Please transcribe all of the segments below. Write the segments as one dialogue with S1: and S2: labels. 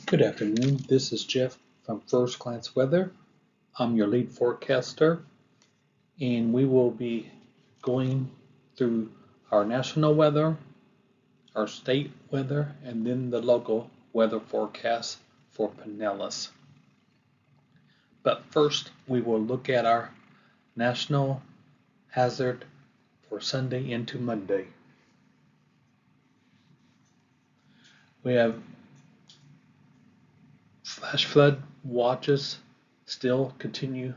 S1: Good afternoon. This is Jeff from First Glance Weather. I'm your lead forecaster, and we will be going through our national weather, our state weather, and then the local weather forecast for Pinellas. But first, we will look at our national hazard for Sunday into Monday. We have flash flood watches still continue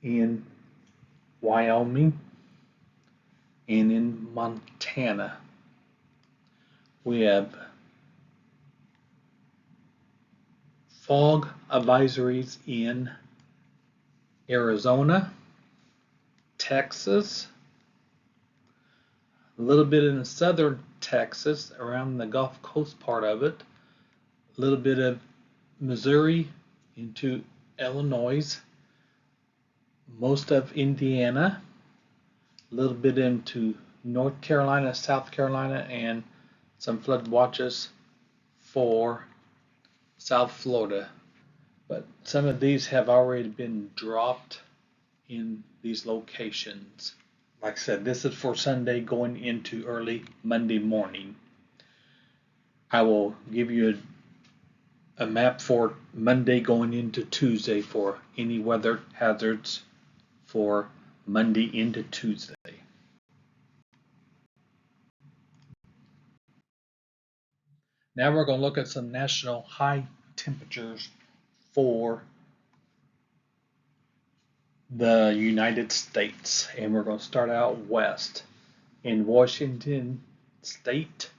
S1: in Wyoming and in Montana. We have fog advisories in Arizona, Texas, a little bit in southern Texas around the Gulf Coast part of it, a little bit of Missouri into Illinois, most of Indiana, a little bit into North Carolina, South Carolina, and some flood watches for South Florida. But some of these have already been dropped in these locations. Like I said, this is for Sunday going into early Monday morning. I will give you a map for Monday going into Tuesday for any weather hazards for Monday into Tuesday. Now we're going to look at some national high temperatures for the United States, and we're going to start out west. In Washington State,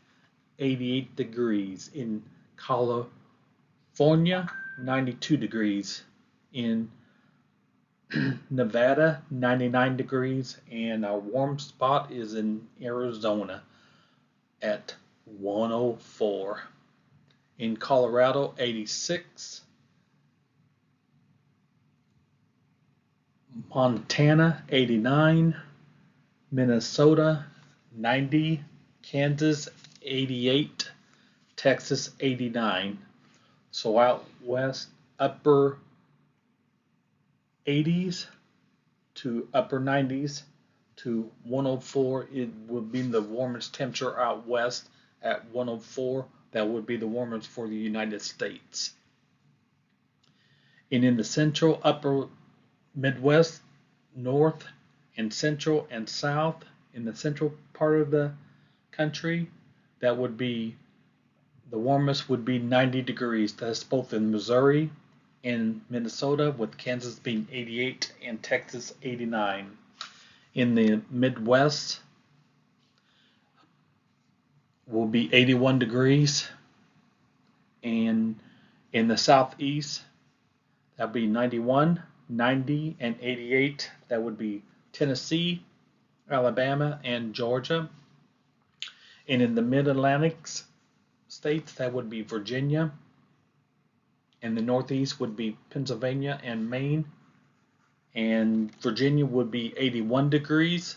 S1: 88 degrees. In California, 92 degrees. In Nevada, 99 degrees, and our warm spot is in Arizona at 104. In Colorado, 86. Montana, 89. Minnesota, 90. Kansas, 88. Texas, 89. So out west, upper 80s to upper 90s to 104. It would be the warmest temperature out west at 104. That would be the warmest for the United States. And in the central, upper Midwest, north and central and south, in the central part of the country, that would be the warmest would be 90 degrees. That's both in Missouri and Minnesota, with Kansas being 88 and Texas 89. In the Midwest will be 81 degrees, and in the Southeast that'll be 91, 90, and 88. That would be Tennessee, Alabama, and Georgia. And in the Mid-Atlantic states, that would be Virginia. And the Northeast would be Pennsylvania and Maine. And Virginia would be 81 degrees,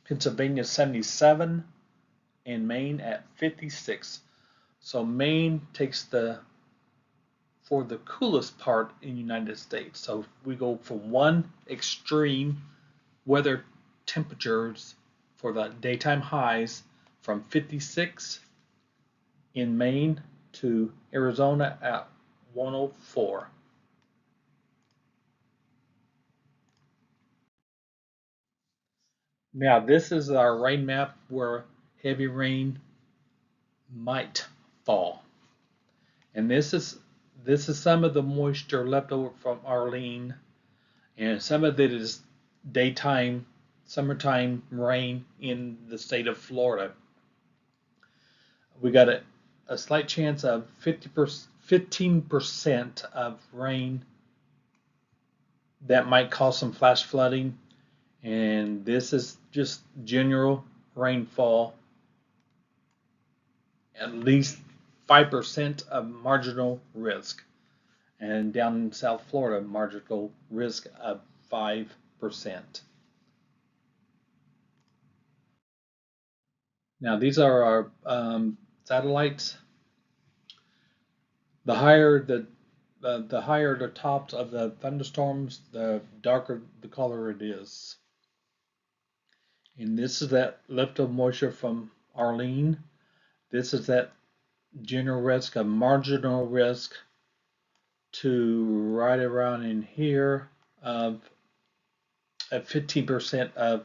S1: Pennsylvania 77, and Maine at 56. So Maine takes for the coolest part in the United States. So we go from one extreme weather temperatures for the daytime highs from 56 in Maine to Arizona at 104. Now this is our rain map where heavy rain might fall. And this is some of the moisture left over from Arlene, and some of it is daytime, summertime rain in the state of Florida. We got a slight chance of 15% of rain that might cause some flash flooding, and this is just general rainfall. At least 5% of marginal risk, and down in South Florida, marginal risk of 5%. Now these are our satellites. The higher the higher the tops of the thunderstorms, the darker the color it is. And this is that lift of moisture from Arlene. This is that general risk of marginal risk to right around in here of at 15% of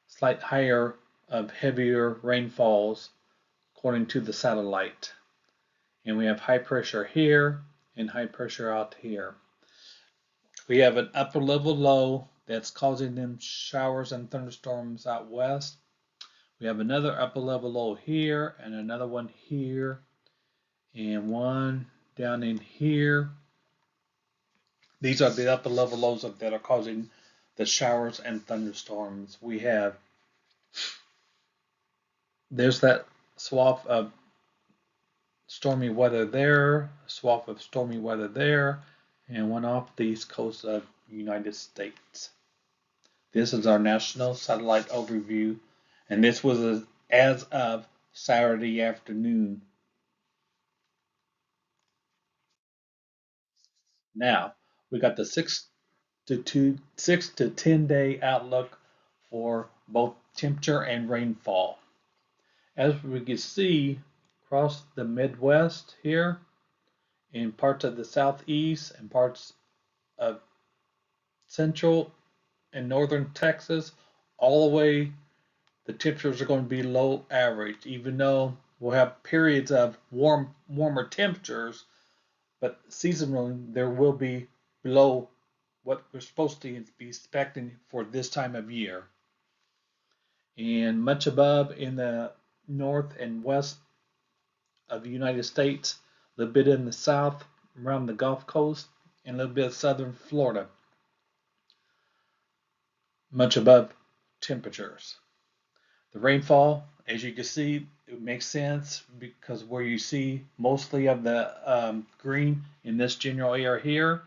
S1: slight higher of heavier rainfalls according to the satellite. And we have high pressure here and high pressure out here. We have an upper level low that's causing them showers and thunderstorms out west. We have another upper level low here and another one here and one down in here. These are the upper level lows that are causing the showers and thunderstorms. We have, there's that swath of stormy weather there, a swath of stormy weather there, and one off the east coast of the United States. This is our national satellite overview, and this was as of Saturday afternoon. Now, we got the 6 to 10 day outlook for both temperature and rainfall. As we can see across the Midwest here, in parts of the Southeast and parts of Central and Northern Texas, all the way the temperatures are going to be below average, even though we'll have periods of warmer temperatures, but seasonally there will be below what we're supposed to be expecting for this time of year. And much above in the north and west of the United States, a little bit in the south around the Gulf Coast, and a little bit of southern Florida, much above temperatures. The rainfall, as you can see, it makes sense because where you see mostly of the green in this general area here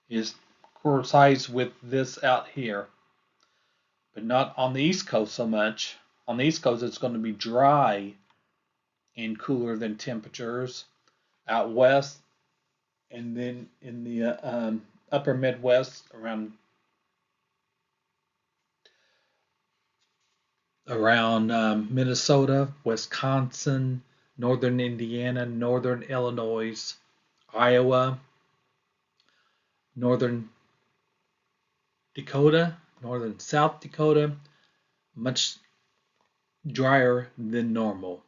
S1: is coincides with this out here, but not on the East Coast so much. On the East Coast, it's going to be dry and cooler than temperatures. Out west, and then in the upper Midwest, around Minnesota, Wisconsin, northern Indiana, northern Illinois, Iowa, northern Dakota, northern South Dakota, much drier than normal.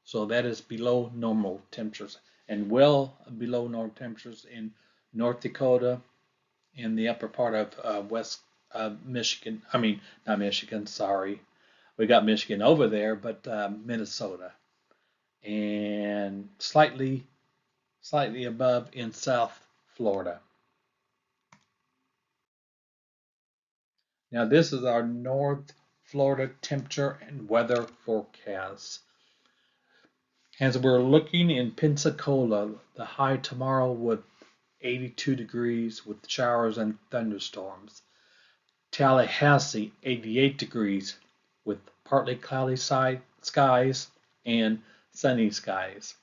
S1: So that is below normal temperatures, and well below normal temperatures in North Dakota, in the upper part of west Michigan. I mean, not Michigan, sorry. We got Michigan over there, but Minnesota, and slightly above in South Florida. Now this is our North Florida temperature and weather forecast. As we're looking in Pensacola, the high tomorrow with 82 degrees with showers and thunderstorms. Tallahassee, 88 degrees with partly cloudy skies and sunny skies.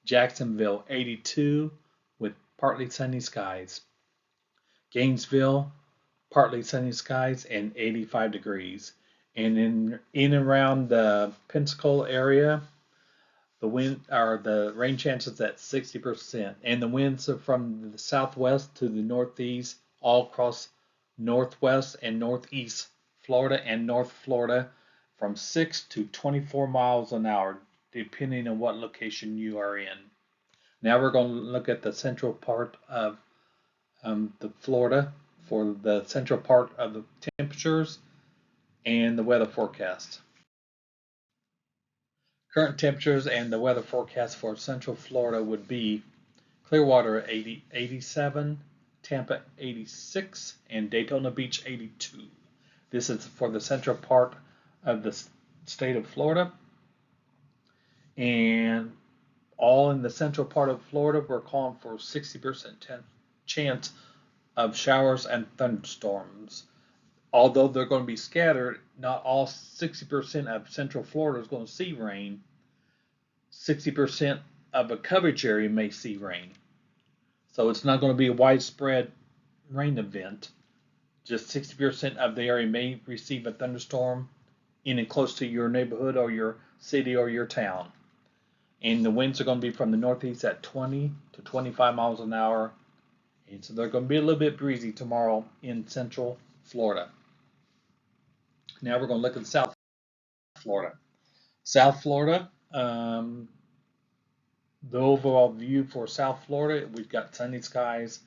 S1: Jacksonville, 82 with partly sunny skies. Gainesville, partly sunny skies and 85 degrees. And in and around the Pensacola area, the rain chances at 60%, and the winds are from the southwest to the northeast, all across northwest and northeast Florida and North Florida, from 6 to 24 miles an hour, depending on what location you are in. Now we're going to look at the central part of the Florida for the central part of the temperatures and the weather forecast. Current temperatures and the weather forecast for Central Florida would be Clearwater 87, Tampa 86, and Daytona Beach 82. This is for the central part of the state of Florida. And all in the central part of Florida, we're calling for 60% chance of showers and thunderstorms. Although they're going to be scattered, not all 60% of Central Florida is going to see rain. 60% of a coverage area may see rain. So it's not going to be a widespread rain event. Just 60% of the area may receive a thunderstorm in and close to your neighborhood or your city or your town. And the winds are going to be from the northeast at 20 to 25 miles an hour. And so they're going to be a little bit breezy tomorrow in central Florida. Now we're going to look at South Florida. South Florida, the overall view for South Florida, we've got sunny skies,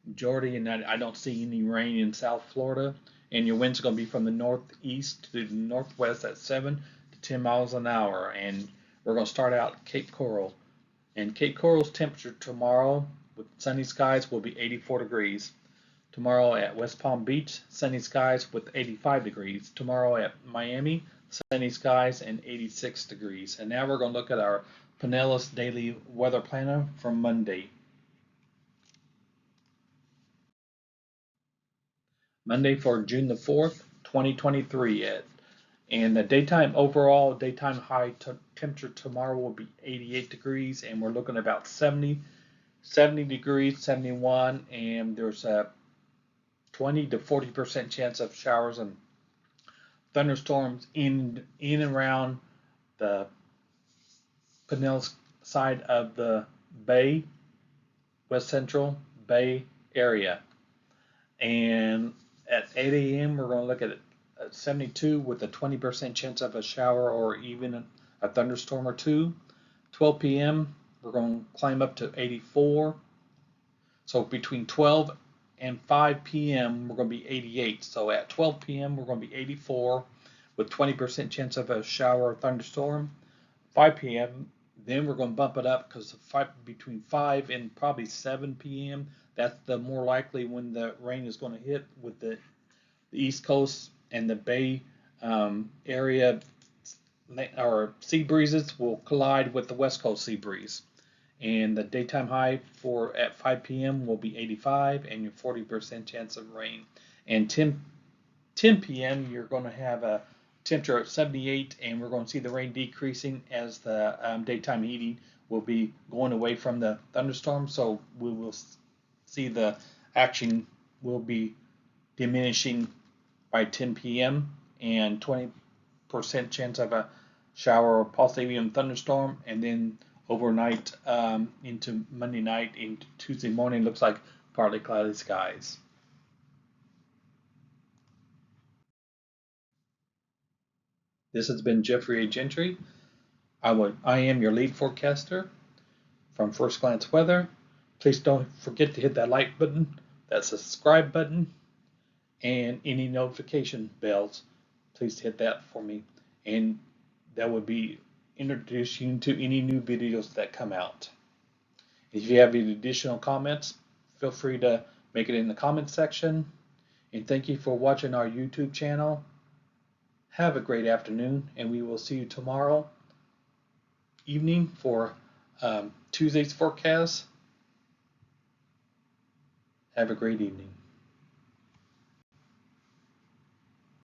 S1: majority, and I don't see any rain in South Florida. And your winds are going to be from the northeast to the northwest at 7 to 10 miles an hour. And we're going to start out Cape Coral. And Cape Coral's temperature tomorrow with sunny skies will be 84 degrees. Tomorrow at West Palm Beach, sunny skies with 85 degrees. Tomorrow at Miami, sunny skies and 86 degrees. And now we're going to look at our Pinellas Daily Weather Planner from Monday. Monday for June the 4th, 2023. And the overall daytime high temperature tomorrow will be 88 degrees, and we're looking at about 70 degrees, 71, and there's a 20 to 40% chance of showers and thunderstorms in and around the Pinellas side of the Bay, West Central Bay area. And at 8 a.m. we're going to look at 72 with a 20% chance of a shower or even a thunderstorm or two. 12 p.m. we're going to climb up to 84. So between 12 and 5 p.m. we're going to be 88. So at 12 p.m. we're going to be 84 with 20% chance of a shower or thunderstorm. 5 p.m. then we're going to bump it up because between 5 and probably 7 p.m. that's the more likely when the rain is going to hit with the East Coast and the Bay area, or sea breezes will collide with the West Coast sea breeze. And the daytime high for at 5 p.m. will be 85 and your 40% chance of rain. And 10 p.m. you're going to have a temperature of 78, and we're going to see the rain decreasing as the daytime heating will be going away from the thunderstorm. So we will see the action will be diminishing by 10 p.m. and 20% chance of a shower or possibly even thunderstorm. And then overnight into Monday night into Tuesday morning looks like partly cloudy skies. This has been Jeffrey A. Gentry. I am your lead forecaster from First Glance Weather. Please don't forget to hit that like button, that subscribe button, and any notification bells. Please hit that for me, and that would be introducing you to any new videos that come out. If you have any additional comments, feel free to make it in the comment section. And thank you for watching our YouTube channel. Have a great afternoon, and we will see you tomorrow evening for Tuesday's forecast. Have a great evening.